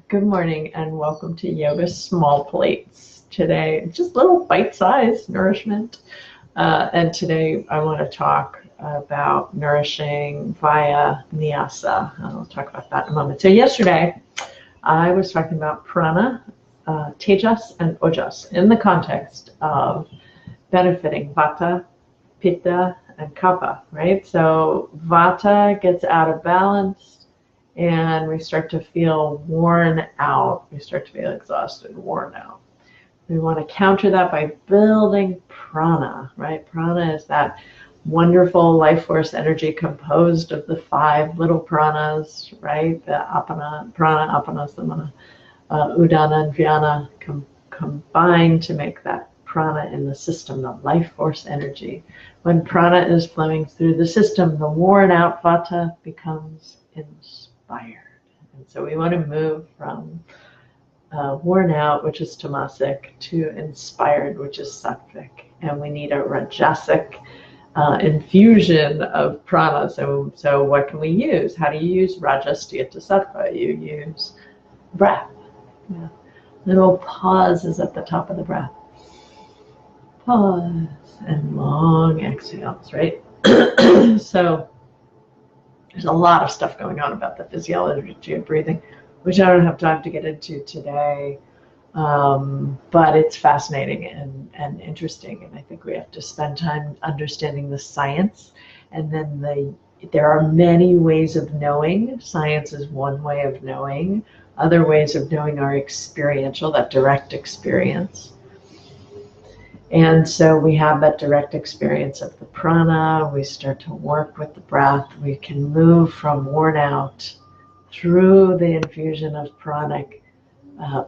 Good morning and welcome to Yoga Small Plates. Today, just little bite-sized nourishment. And today I want to talk about nourishing via Nyasa. I'll talk about that in a moment. So yesterday I was talking about prana, tejas, and ojas in the context of benefiting vata, pitta, and kapha, right? So vata gets out of balance, and we start to feel worn out. We start to feel exhausted, worn out. We want to counter that by building prana, right? Prana is that wonderful life force energy composed of the 5 little pranas, right? The apana, prana, apana, samana, udana, and vyana combine to make that prana in the system, the life force energy. When prana is flowing through the system, the worn out vata becomes inspired. And so we want to move from worn out, which is tamasic, to inspired, which is sattvic. And we need a rajasic infusion of prana. So what can we use? How do you use rajas to get to sattva? You use breath. Yeah. Little pauses at the top of the breath. Pause and long exhales, right? So there's a lot of stuff going on about the physiology of breathing, which I don't have time to get into today, but it's fascinating and interesting, and I think we have to spend time understanding the science. And then there are many ways of knowing. Science is one way of knowing. Other ways of knowing are experiential, that direct experience. And so we have that direct experience of the prana. We start to work with the breath. We can move from worn out through the infusion of pranic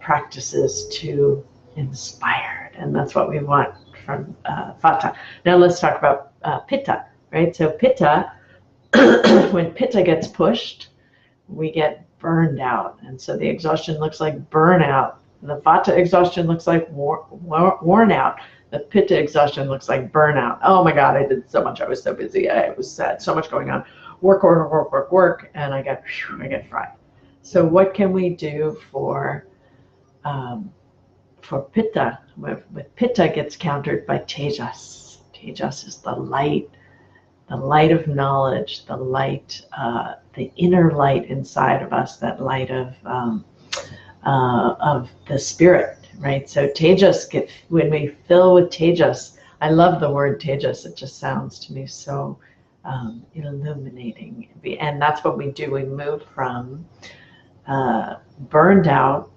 practices to inspired. And that's what we want from vata. Now let's talk about pitta, right? So pitta, when pitta gets pushed, we get burned out. And so the exhaustion looks like burnout. The vata exhaustion looks like worn out. The pitta exhaustion looks like burnout. Oh my God, I did so much. I was so busy. I was sad. So much going on. Work, and I get fried. So what can we do for pitta? With pitta gets countered by tejas. Tejas is the light of knowledge, the light, the inner light inside of us, that light of the spirit. Right, so tejas, when we fill with tejas, I love the word tejas. It just sounds to me so illuminating. And that's what we do. We move from burned out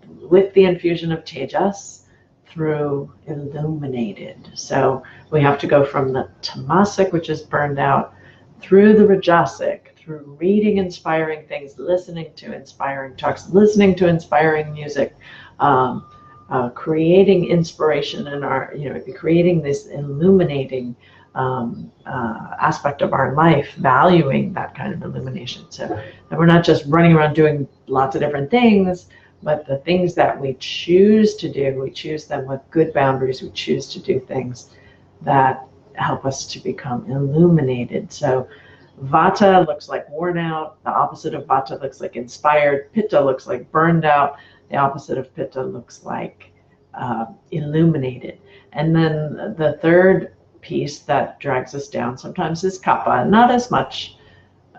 with the infusion of tejas, through illuminated. So we have to go from the tamasic, which is burned out, through the rajasic, through reading inspiring things, listening to inspiring talks, listening to inspiring music, creating inspiration in our, creating this illuminating aspect of our life, valuing that kind of illumination. So that we're not just running around doing lots of different things, but the things that we choose to do, we choose them with good boundaries. We choose to do things that help us to become illuminated. So vata looks like worn out. The opposite of vata looks like inspired. Pitta looks like burned out. The opposite of pitta looks like illuminated. And then the third piece that drags us down sometimes is kapha. Not as much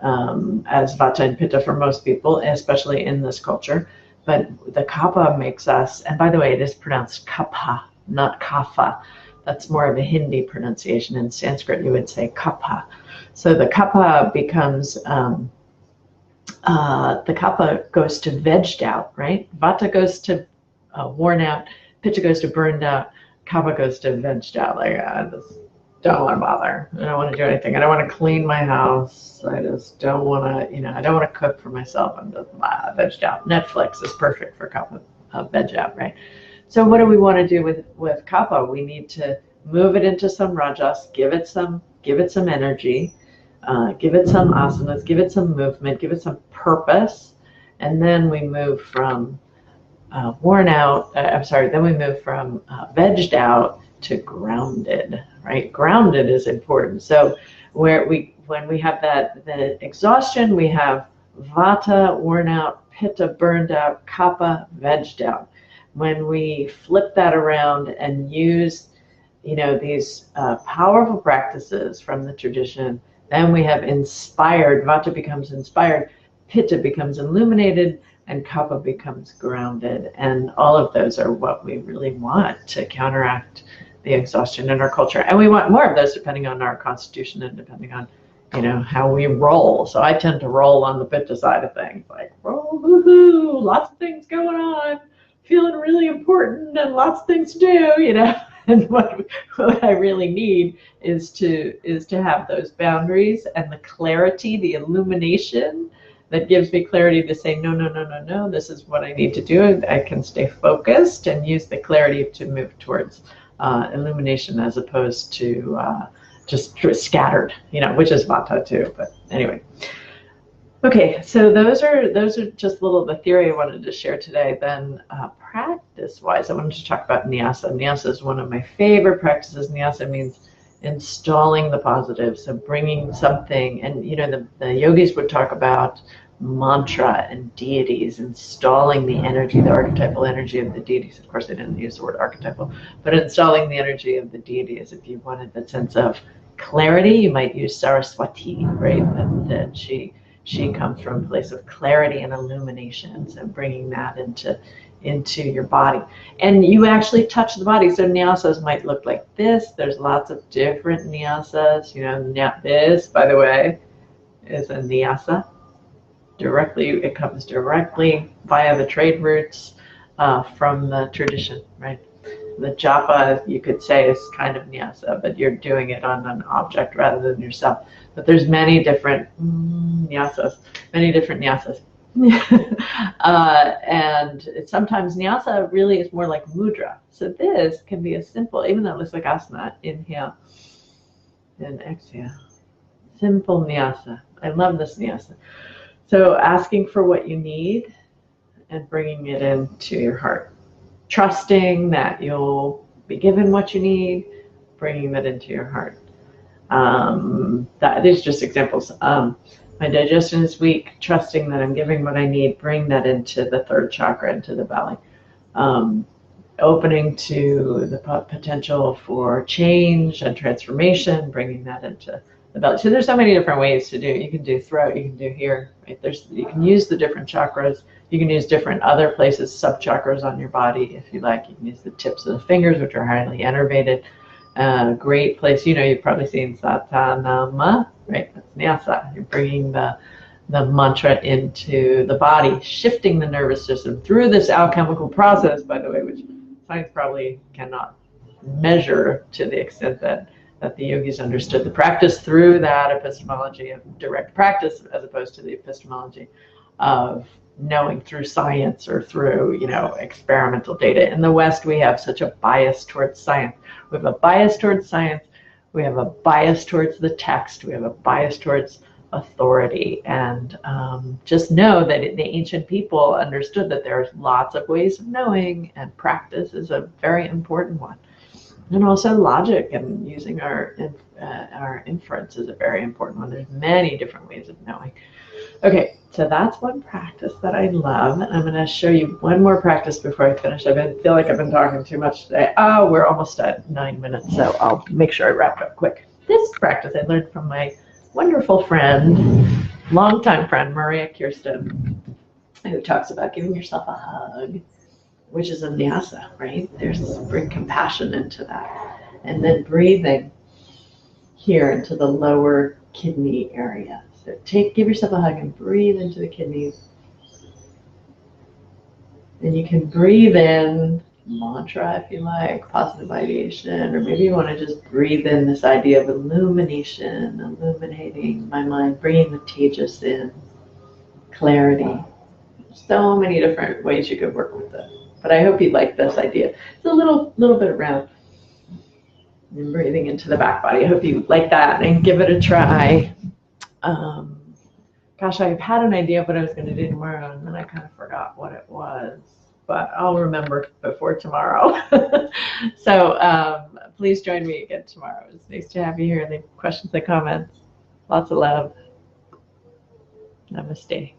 as vata and pitta for most people, especially in this culture. But the kapha makes us, and by the way, it is pronounced kapha, not kapha. That's more of a Hindi pronunciation. In Sanskrit, you would say kapha. So the kapha becomes, the kapha goes to vegged out, right? Vata goes to worn out, pitta goes to burned out, kapha goes to vegged out. Like, I just don't want to bother. I don't want to do anything. I don't want to clean my house. I just don't want to, I don't want to cook for myself. I'm just vegged out. Netflix is perfect for kapha, veg out, right? So what do we want to do with kapha? We need to move it into some rajas, give it some energy, give it some asanas, give it some movement, give it some purpose, and then we move from then we move from vegged out to grounded, right? Grounded is important. So when we have the exhaustion, we have vata, worn out, pitta burned out, kapha vegged out. When we flip that around and use, these powerful practices from the tradition, then we have inspired, vata becomes inspired, pitta becomes illuminated, and kapha becomes grounded. And all of those are what we really want to counteract the exhaustion in our culture. And we want more of those depending on our constitution and depending on, how we roll. So I tend to roll on the pitta side of things, like roll, woohoo, lots of things going on, feeling really important and lots of things to do, And what I really need is to have those boundaries and the clarity, the illumination that gives me clarity to say, no, no, no, no, no, this is what I need to do. I can stay focused and use the clarity to move towards illumination as opposed to just scattered, which is vata too. But anyway. Okay, so those are just the theory I wanted to share today. Then practice-wise, I wanted to talk about Nyasa. Nyasa is one of my favorite practices. Nyasa means installing the positive, so bringing something. And the yogis would talk about mantra and deities, installing the energy, the archetypal energy of the deities. Of course, they didn't use the word archetypal, but installing the energy of the deities. If you wanted that sense of clarity, you might use Saraswati, right? That she comes from a place of clarity and illumination, so bringing that into your body. And you actually touch the body. So nyasas might look like this. There's lots of different nyasas. This, by the way, is a nyasa. It comes directly via the trade routes from the tradition, right? The japa, you could say, is kind of nyasa, but you're doing it on an object rather than yourself. But there's many different nyasas. And sometimes nyasa really is more like mudra. So this can be as simple, even though it looks like asana, inhale and exhale. Simple nyasa. I love this nyasa. So asking for what you need and bringing it into your heart. Trusting that you'll be given what you need, bringing that into your heart. These are just examples. My digestion is weak, trusting that I'm giving what I need, bring that into the third chakra, into the belly. Opening to the potential for change and transformation, bringing that into the belly. So there's so many different ways to do it. You can do throat, you can do here, right? You can use the different chakras. You can use different other places, sub-chakras on your body if you like. You can use the tips of the fingers, which are highly innervated. Great place, you've probably seen Satanama, right? That's Nyasa. You're bringing the mantra into the body, shifting the nervous system through this alchemical process, by the way, which science probably cannot measure to the extent that the yogis understood the practice through that epistemology of direct practice as opposed to the epistemology of knowing through science or through, experimental data. In the West, we have such a bias towards science. We have a bias towards science. We have a bias towards the text. We have a bias towards authority. And just know that the ancient people understood that there's lots of ways of knowing, and practice is a very important one. And also logic and using our inference is a very important one. There's many different ways of knowing. Okay, so that's one practice that I love. And I'm going to show you one more practice before I finish. I feel like I've been talking too much today. Oh, we're almost at 9 minutes, so I'll make sure I wrap it up quick. This practice I learned from my wonderful friend, longtime friend, Maria Kirsten, who talks about giving yourself a hug, which is a nyasa, right? Bring compassion into that. And then breathing here into the lower kidney area. So give yourself a hug and breathe into the kidneys. And you can breathe in mantra if you like, positive ideation, or maybe you want to just breathe in this idea of illumination, illuminating my mind, bringing the tejas in, clarity. So many different ways you could work with it. But I hope you like this idea. It's a little bit around and breathing into the back body. I hope you like that and give it a try. Gosh, I've had an idea of what I was going to do tomorrow, and then I kind of forgot what it was, but I'll remember before tomorrow. So please join me again tomorrow. It's nice to have you here. Leave questions and comments. Lots of love. Namaste.